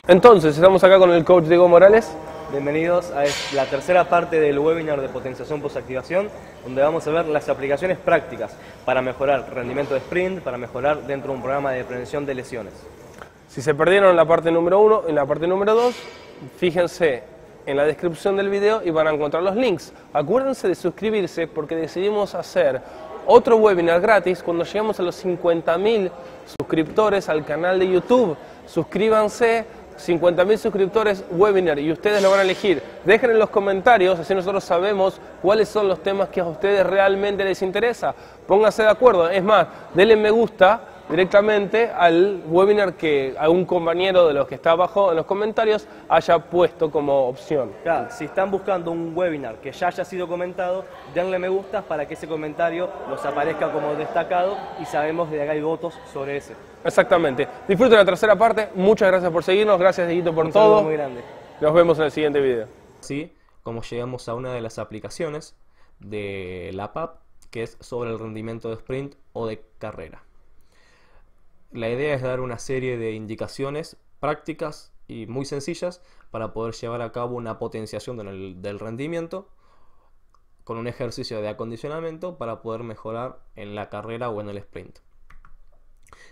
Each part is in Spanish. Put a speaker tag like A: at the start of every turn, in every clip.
A: Entonces, estamos acá con el coach Diego Morales.
B: Bienvenidos a la tercera parte del webinar de potenciación postactivación, donde vamos a ver las aplicaciones prácticas para mejorar rendimiento de sprint, para mejorar dentro de un programa de prevención de lesiones.
A: Si se perdieron la parte número 1 y la parte número 2, fíjense en la descripción del video y van a encontrar los links. Acuérdense de suscribirse porque decidimos hacer otro webinar gratis cuando lleguemos a los 50.000 suscriptores al canal de YouTube. Suscríbanse. 50.000 suscriptores, webinar, y ustedes lo van a elegir. Dejen en los comentarios, así nosotros sabemos cuáles son los temas que a ustedes realmente les interesa. Pónganse de acuerdo, es más, denle me gusta directamente al webinar que algún compañero de los que está abajo en los comentarios haya puesto como opción.
B: Claro, si están buscando un webinar que ya haya sido comentado, denle me gusta para que ese comentario nos aparezca como destacado y sabemos de que hay votos sobre ese.
A: Exactamente. Disfruten la tercera parte. Muchas gracias por seguirnos. Gracias, Dieguito, por todo.
B: Muy grande.
A: Nos vemos en el siguiente video.
C: Así como llegamos a una de las aplicaciones de la PAP, que es sobre el rendimiento de sprint o de carrera. La idea es dar una serie de indicaciones prácticas y muy sencillas para poder llevar a cabo una potenciación del rendimiento con un ejercicio de acondicionamiento para poder mejorar en la carrera o en el sprint.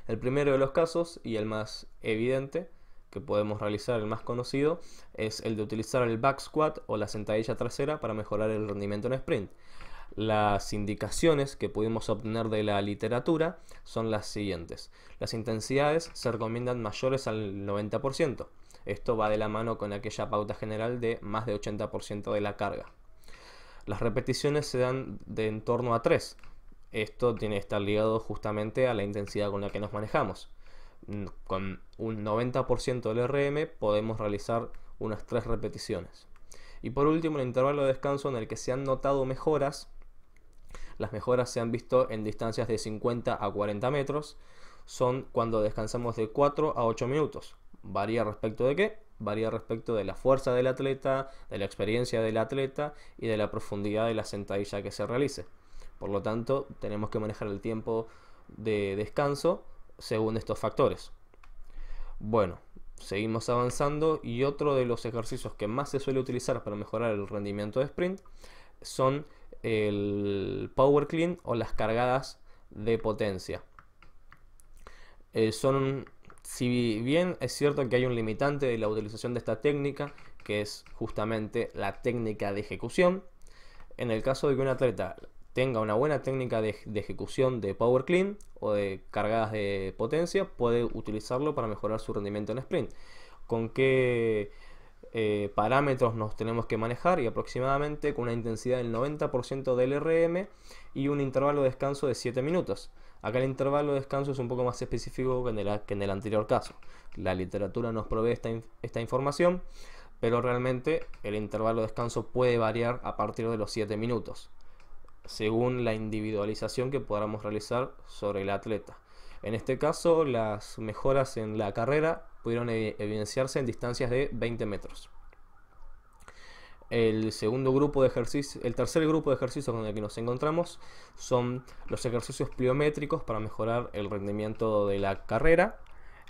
C: El primero de los casos, y el más evidente que podemos realizar, el más conocido, es el de utilizar el back squat o la sentadilla trasera para mejorar el rendimiento en sprint. Las indicaciones que pudimos obtener de la literatura son las siguientes. Las intensidades se recomiendan mayores al 90%. Esto va de la mano con aquella pauta general de más de 80% de la carga. Las repeticiones se dan de en torno a 3. Esto tiene que estar ligado justamente a la intensidad con la que nos manejamos. Con un 90% del RM podemos realizar unas 3 repeticiones. Y por último, el intervalo de descanso en el que se han notado mejoras. Las mejoras se han visto en distancias de 50 a 40 metros. Son cuando descansamos de 4 a 8 minutos. ¿Varía respecto de qué? Varía respecto de la fuerza del atleta, de la experiencia del atleta y de la profundidad de la sentadilla que se realice. Por lo tanto, tenemos que manejar el tiempo de descanso según estos factores. Bueno, seguimos avanzando y otro de los ejercicios que más se suele utilizar para mejorar el rendimiento de sprint son el power clean o las cargadas de potencia. Si bien es cierto que hay un limitante de la utilización de esta técnica, que es justamente la técnica de ejecución, en el caso de que un atleta tenga una buena técnica de ejecución de power clean o de cargadas de potencia, puede utilizarlo para mejorar su rendimiento en sprint. ¿Con qué parámetros nos tenemos que manejar? Y aproximadamente con una intensidad del 90% del RM y un intervalo de descanso de 7 minutos. Acá el intervalo de descanso es un poco más específico que en el anterior caso. La literatura nos provee esta información, pero realmente el intervalo de descanso puede variar a partir de los 7 minutos, según la individualización que podamos realizar sobre el atleta. En este caso, las mejoras en la carrera pudieron evidenciarse en distancias de 20 metros. El tercer grupo de ejercicios con el que nos encontramos son los ejercicios pliométricos para mejorar el rendimiento de la carrera.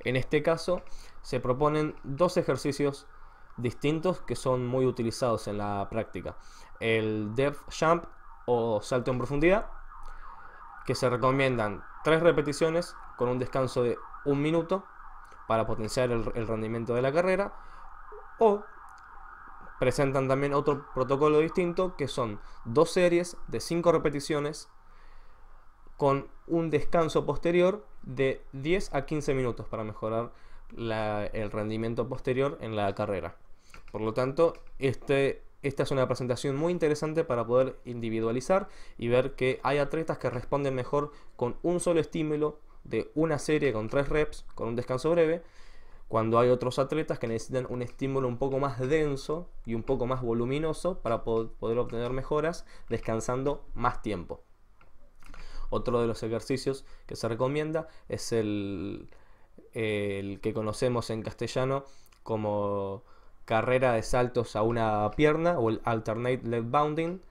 C: En este caso, se proponen dos ejercicios distintos que son muy utilizados en la práctica. El depth jump o salto en profundidad, que se recomiendan 3 repeticiones con un descanso de 1 minuto para potenciar el rendimiento de la carrera, o presentan también otro protocolo distinto que son 2 series de 5 repeticiones con un descanso posterior de 10 a 15 minutos para mejorar el rendimiento posterior en la carrera. Por lo tanto, esta es una presentación muy interesante para poder individualizar y ver que hay atletas que responden mejor con un solo estímulo de una serie con 3 reps con un descanso breve, cuando hay otros atletas que necesitan un estímulo un poco más denso y un poco más voluminoso para poder obtener mejoras descansando más tiempo. Otro de los ejercicios que se recomienda es el que conocemos en castellano como carrera de saltos a una pierna o el alternate leg bounding,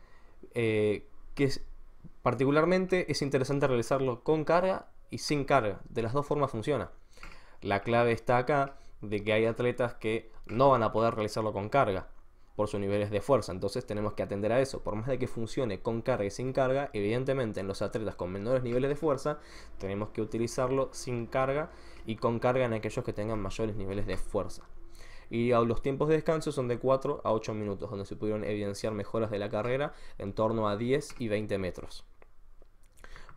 C: particularmente es interesante realizarlo con carga y sin carga. De las dos formas funciona. La clave está acá de que hay atletas que no van a poder realizarlo con carga por sus niveles de fuerza. Entonces tenemos que atender a eso. Por más de que funcione con carga y sin carga, evidentemente en los atletas con menores niveles de fuerza tenemos que utilizarlo sin carga y con carga en aquellos que tengan mayores niveles de fuerza. Y los tiempos de descanso son de 4 a 8 minutos, donde se pudieron evidenciar mejoras de la carrera en torno a 10 y 20 metros.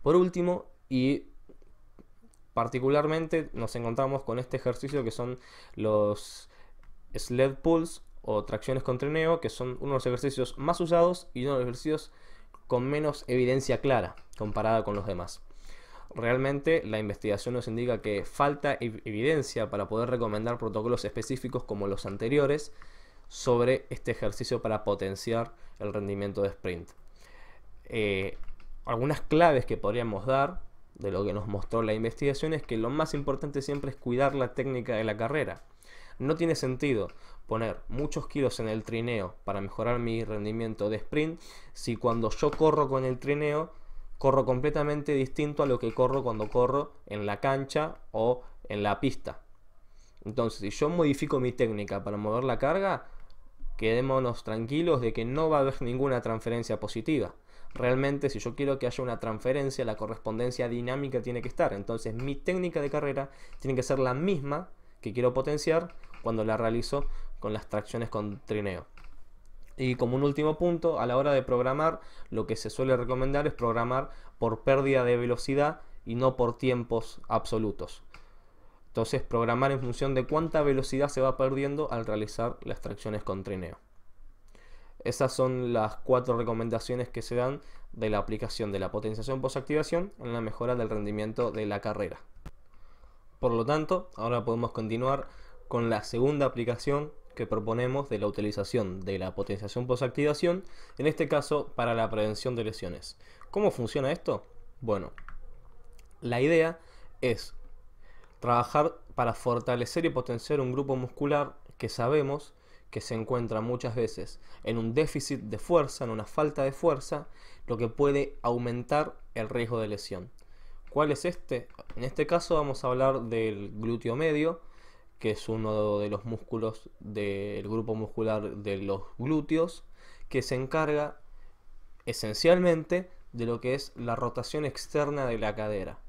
C: Por último, y particularmente nos encontramos con este ejercicio que son los sled pulls o tracciones con trineo, que son uno de los ejercicios más usados y uno de los ejercicios con menos evidencia clara comparada con los demás. Realmente la investigación nos indica que falta evidencia para poder recomendar protocolos específicos como los anteriores sobre este ejercicio para potenciar el rendimiento de sprint. Algunas claves que podríamos dar de lo que nos mostró la investigación es que lo más importante siempre es cuidar la técnica de la carrera. No tiene sentido poner muchos kilos en el trineo para mejorar mi rendimiento de sprint si cuando yo corro con el trineo corro completamente distinto a lo que corro cuando corro en la cancha o en la pista. Entonces, si yo modifico mi técnica para mover la carga, quedémonos tranquilos de que no va a haber ninguna transferencia positiva. Realmente, si yo quiero que haya una transferencia, la correspondencia dinámica tiene que estar. Entonces, mi técnica de carrera tiene que ser la misma que quiero potenciar cuando la realizo con las tracciones con trineo. Y como un último punto, a la hora de programar, lo que se suele recomendar es programar por pérdida de velocidad y no por tiempos absolutos. Entonces, programar en función de cuánta velocidad se va perdiendo al realizar las tracciones con trineo. Esas son las 4 recomendaciones que se dan de la aplicación de la potenciación posactivación en la mejora del rendimiento de la carrera. Por lo tanto, ahora podemos continuar con la segunda aplicación que proponemos de la utilización de la potenciación posactivación, en este caso para la prevención de lesiones. ¿Cómo funciona esto? Bueno, la idea es trabajar para fortalecer y potenciar un grupo muscular que sabemos que se encuentra muchas veces en un déficit de fuerza, en una falta de fuerza, lo que puede aumentar el riesgo de lesión. ¿Cuál es este? En este caso vamos a hablar del glúteo medio, que es uno de los músculos del grupo muscular de los glúteos, que se encarga esencialmente de lo que es la rotación externa de la cadera.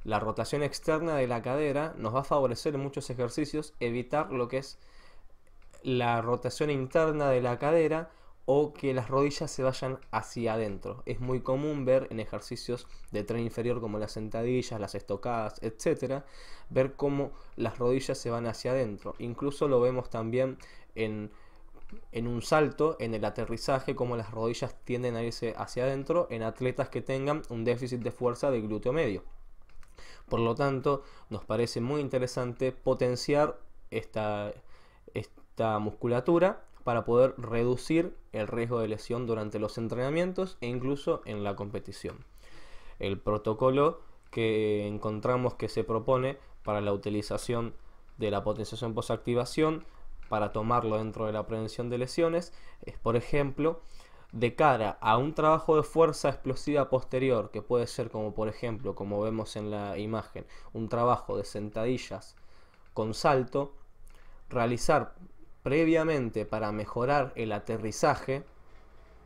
C: La rotación externa de la cadera nos va a favorecer en muchos ejercicios evitar lo que es la rotación interna de la cadera o que las rodillas se vayan hacia adentro. Es muy común ver en ejercicios de tren inferior como las sentadillas, las estocadas, etcétera, ver cómo las rodillas se van hacia adentro. Incluso lo vemos también en un salto, en el aterrizaje, como las rodillas tienden a irse hacia adentro en atletas que tengan un déficit de fuerza del glúteo medio. Por lo tanto, nos parece muy interesante potenciar esta musculatura para poder reducir el riesgo de lesión durante los entrenamientos e incluso en la competición. El protocolo que encontramos que se propone para la utilización de la potenciación posactivación para tomarlo dentro de la prevención de lesiones es, por ejemplo, de cara a un trabajo de fuerza explosiva posterior, que puede ser como por ejemplo, como vemos en la imagen, un trabajo de sentadillas con salto, realizar previamente para mejorar el aterrizaje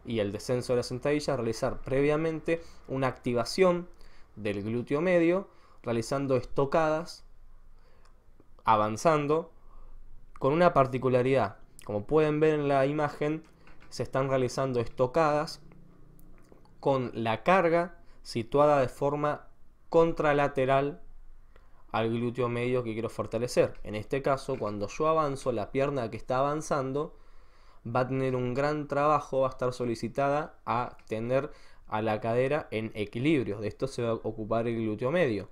C: y el descenso de la sentadilla, realizar previamente una activación del glúteo medio, realizando estocadas, avanzando, con una particularidad. Como pueden ver en la imagen, se están realizando estocadas con la carga situada de forma contralateral al glúteo medio que quiero fortalecer. En este caso, cuando yo avanzo, la pierna que está avanzando va a tener un gran trabajo, va a estar solicitada a tener a la cadera en equilibrio. De esto se va a ocupar el glúteo medio.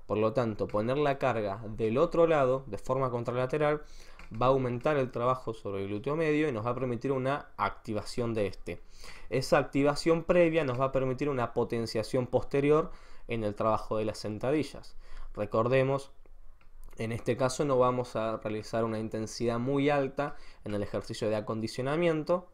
C: Por lo tanto, poner la carga del otro lado de forma contralateral va a aumentar el trabajo sobre el glúteo medio y nos va a permitir una activación de este. Esa activación previa nos va a permitir una potenciación posterior en el trabajo de las sentadillas. Recordemos, en este caso no vamos a realizar una intensidad muy alta en el ejercicio de acondicionamiento,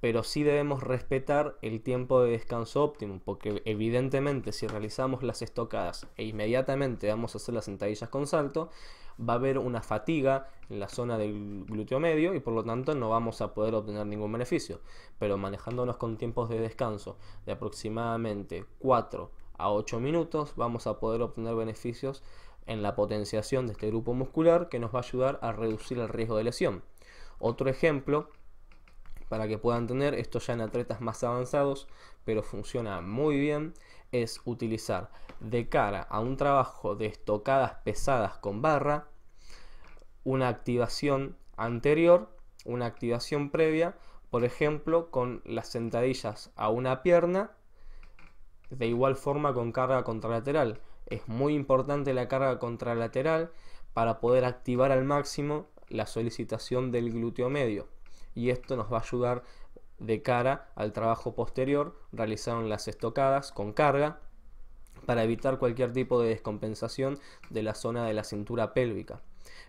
C: pero sí debemos respetar el tiempo de descanso óptimo, porque evidentemente si realizamos las estocadas e inmediatamente vamos a hacer las sentadillas con salto, va a haber una fatiga en la zona del glúteo medio y por lo tanto no vamos a poder obtener ningún beneficio. Pero manejándonos con tiempos de descanso de aproximadamente 4 a 8 minutos, vamos a poder obtener beneficios en la potenciación de este grupo muscular, que nos va a ayudar a reducir el riesgo de lesión. Otro ejemplo, para que puedan tener esto ya en atletas más avanzados, pero funciona muy bien, es utilizar de cara a un trabajo de estocadas pesadas con barra, una activación anterior, una activación previa, por ejemplo con las sentadillas a una pierna, de igual forma con carga contralateral. Es muy importante la carga contralateral para poder activar al máximo la solicitación del glúteo medio, y esto nos va a ayudar de cara al trabajo posterior realizado en las estocadas con carga, para evitar cualquier tipo de descompensación de la zona de la cintura pélvica.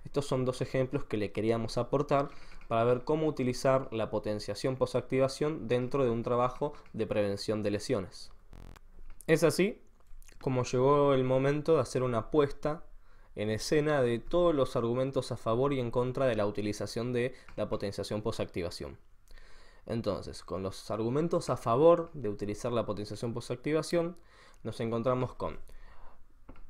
C: Estos son dos ejemplos que le queríamos aportar para ver cómo utilizar la potenciación posactivación dentro de un trabajo de prevención de lesiones. Es así como llegó el momento de hacer una puesta en escena de todos los argumentos a favor y en contra de la utilización de la potenciación posactivación. Entonces, con los argumentos a favor de utilizar la potenciación posactivación, nos encontramos con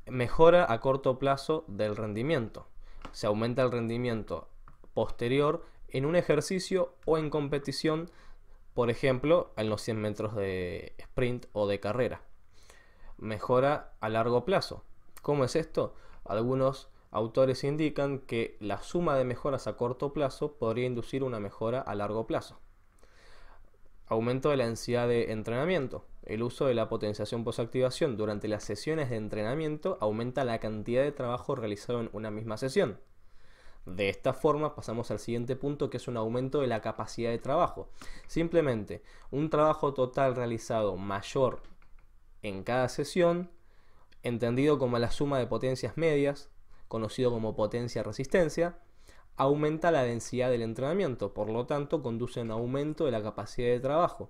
C: mejora a corto plazo del rendimiento. Se aumenta el rendimiento posterior en un ejercicio o en competición, por ejemplo, en los 100 metros de sprint o de carrera. Mejora a largo plazo. ¿Cómo es esto? Algunos autores indican que la suma de mejoras a corto plazo podría inducir una mejora a largo plazo. Aumento de la densidad de entrenamiento. El uso de la potenciación posactivación durante las sesiones de entrenamiento aumenta la cantidad de trabajo realizado en una misma sesión. De esta forma pasamos al siguiente punto, que es un aumento de la capacidad de trabajo. Simplemente un trabajo total realizado mayor en cada sesión, entendido como la suma de potencias medias, conocido como potencia-resistencia, aumenta la densidad del entrenamiento, por lo tanto conduce a un aumento de la capacidad de trabajo,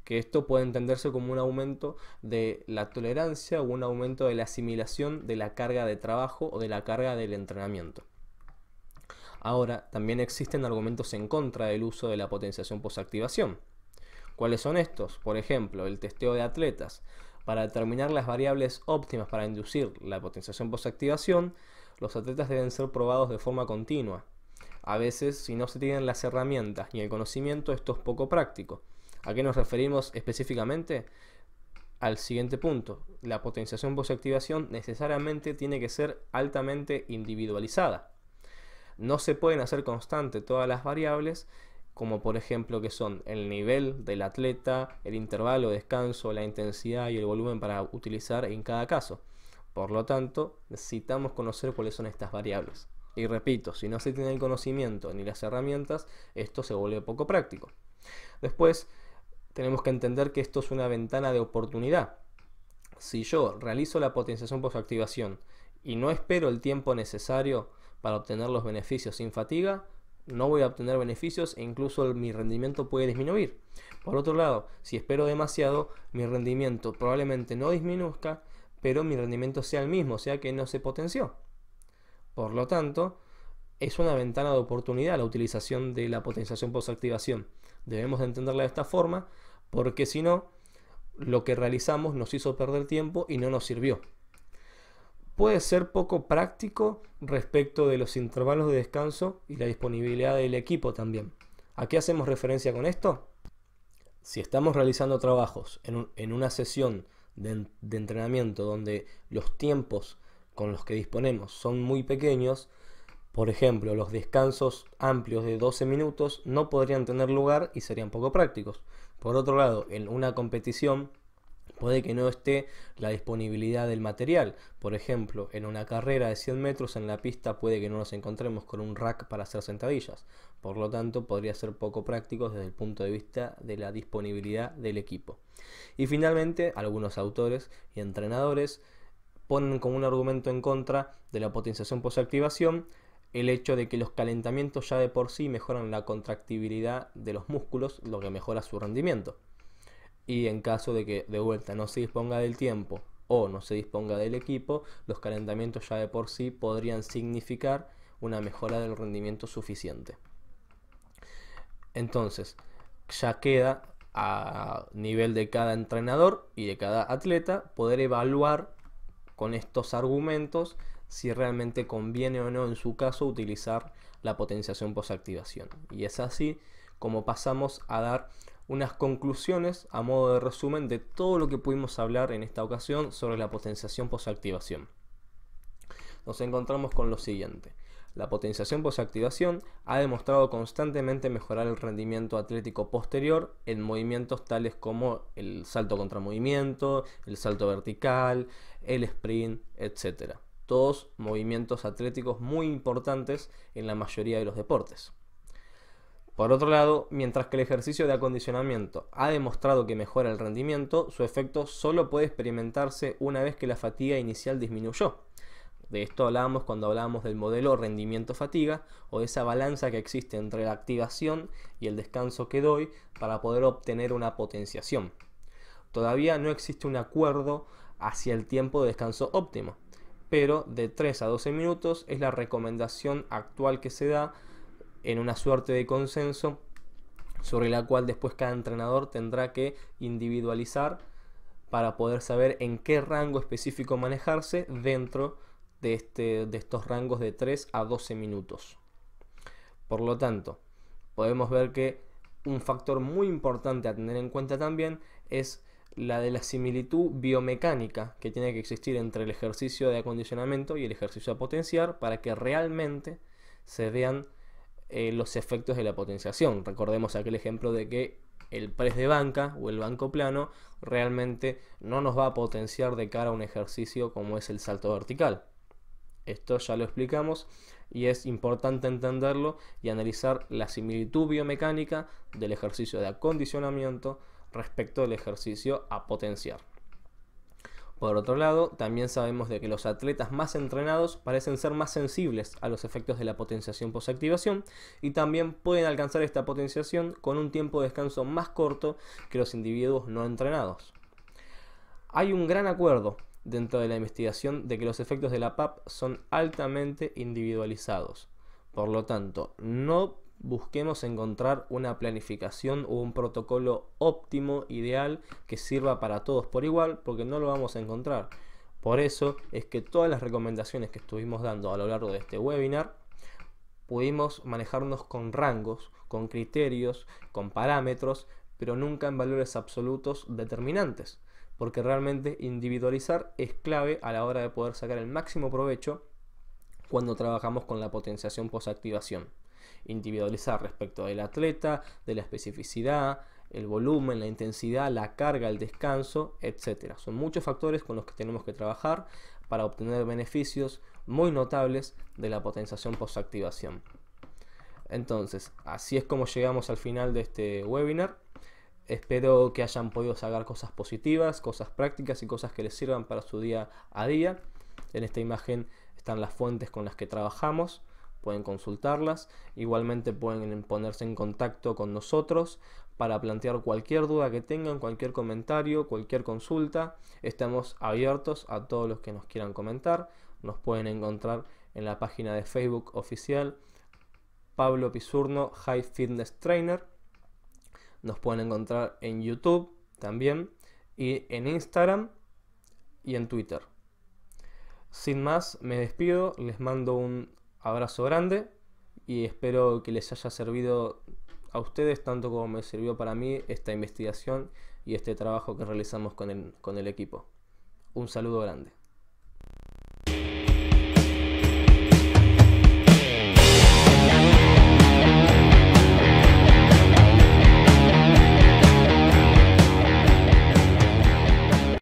C: que esto puede entenderse como un aumento de la tolerancia o un aumento de la asimilación de la carga de trabajo o de la carga del entrenamiento. Ahora, también existen argumentos en contra del uso de la potenciación posactivación. ¿Cuáles son estos? Por ejemplo, el testeo de atletas. Para determinar las variables óptimas para inducir la potenciación posactivación, los atletas deben ser probados de forma continua. A veces, si no se tienen las herramientas ni el conocimiento, esto es poco práctico. ¿A qué nos referimos específicamente? Al siguiente punto. La potenciación posactivación necesariamente tiene que ser altamente individualizada. No se pueden hacer constantes todas las variables, como por ejemplo que son el nivel del atleta, el intervalo de descanso, la intensidad y el volumen para utilizar en cada caso. Por lo tanto, necesitamos conocer cuáles son estas variables. Y repito, si no se tiene el conocimiento ni las herramientas, esto se vuelve poco práctico. Después, tenemos que entender que esto es una ventana de oportunidad. Si yo realizo la potenciación posactivación y no espero el tiempo necesario para obtener los beneficios sin fatiga, no voy a obtener beneficios e incluso mi rendimiento puede disminuir. Por otro lado, si espero demasiado, mi rendimiento probablemente no disminuzca, pero mi rendimiento sea el mismo, o sea que no se potenció. Por lo tanto, es una ventana de oportunidad la utilización de la potenciación posactivación. Debemos de entenderla de esta forma, porque si no, lo que realizamos nos hizo perder tiempo y no nos sirvió. Puede ser poco práctico respecto de los intervalos de descanso y la disponibilidad del equipo también. ¿A qué hacemos referencia con esto? Si estamos realizando trabajos en una sesión de entrenamiento donde los tiempos con los que disponemos son muy pequeños, por ejemplo, los descansos amplios de 12 minutos no podrían tener lugar y serían poco prácticos. Por otro lado, en una competición puede que no esté la disponibilidad del material. Por ejemplo, en una carrera de 100 metros en la pista puede que no nos encontremos con un rack para hacer sentadillas. Por lo tanto, podría ser poco práctico desde el punto de vista de la disponibilidad del equipo. Y finalmente, algunos autores y entrenadores ponen como un argumento en contra de la potenciación posactivación el hecho de que los calentamientos ya de por sí mejoran la contractibilidad de los músculos, lo que mejora su rendimiento. Y en caso de que de vuelta no se disponga del tiempo o no se disponga del equipo, los calentamientos ya de por sí podrían significar una mejora del rendimiento suficiente. Entonces, ya queda a nivel de cada entrenador y de cada atleta poder evaluar con estos argumentos si realmente conviene o no en su caso utilizar la potenciación posactivación. Y es así como pasamos a dar unas conclusiones a modo de resumen de todo lo que pudimos hablar en esta ocasión sobre la potenciación posactivación. Nos encontramos con lo siguiente. La potenciación posactivación ha demostrado constantemente mejorar el rendimiento atlético posterior en movimientos tales como el salto contra movimiento, el salto vertical, el sprint, etc. Todos movimientos atléticos muy importantes en la mayoría de los deportes. Por otro lado, mientras que el ejercicio de acondicionamiento ha demostrado que mejora el rendimiento, su efecto solo puede experimentarse una vez que la fatiga inicial disminuyó. De esto hablábamos cuando hablábamos del modelo rendimiento-fatiga o de esa balanza que existe entre la activación y el descanso que doy para poder obtener una potenciación. Todavía no existe un acuerdo hacia el tiempo de descanso óptimo, pero de 3 a 12 minutos es la recomendación actual que se da en una suerte de consenso sobre la cual después cada entrenador tendrá que individualizar para poder saber en qué rango específico manejarse dentro de estos rangos de 3 a 12 minutos. Por lo tanto, podemos ver que un factor muy importante a tener en cuenta también es la de la similitud biomecánica que tiene que existir entre el ejercicio de acondicionamiento y el ejercicio a potenciar para que realmente se vean los efectos de la potenciación. Recordemos aquel ejemplo de que el press de banca o el banco plano realmente no nos va a potenciar de cara a un ejercicio como es el salto vertical. Esto ya lo explicamos y es importante entenderlo y analizar la similitud biomecánica del ejercicio de acondicionamiento respecto al ejercicio a potenciar. Por otro lado, también sabemos de que los atletas más entrenados parecen ser más sensibles a los efectos de la potenciación posactivación y también pueden alcanzar esta potenciación con un tiempo de descanso más corto que los individuos no entrenados. Hay un gran acuerdo dentro de la investigación de que los efectos de la PAP son altamente individualizados. Por lo tanto, no busquemos encontrar una planificación o un protocolo óptimo, ideal, que sirva para todos por igual, porque no lo vamos a encontrar. Por eso es que todas las recomendaciones que estuvimos dando a lo largo de este webinar, pudimos manejarnos con rangos, con criterios, con parámetros, pero nunca en valores absolutos determinantes, porque realmente individualizar es clave a la hora de poder sacar el máximo provecho cuando trabajamos con la potenciación posactivación. Individualizar respecto del atleta, de la especificidad, el volumen, la intensidad, la carga, el descanso, etc. Son muchos factores con los que tenemos que trabajar para obtener beneficios muy notables de la potenciación posactivación. Entonces, así es como llegamos al final de este webinar. Espero que hayan podido sacar cosas positivas, cosas prácticas y cosas que les sirvan para su día a día. En esta imagen están las fuentes con las que trabajamos. Pueden consultarlas, igualmente pueden ponerse en contacto con nosotros para plantear cualquier duda que tengan, cualquier comentario, cualquier consulta. Estamos abiertos a todos los que nos quieran comentar. Nos pueden encontrar en la página de Facebook oficial Pablo Pisurno High Fitness Trainer. Nos pueden encontrar en YouTube también y en Instagram y en Twitter. Sin más, me despido, les mando un abrazo grande y espero que les haya servido a ustedes tanto como me sirvió para mí esta investigación y este trabajo que realizamos con el equipo. Un saludo grande.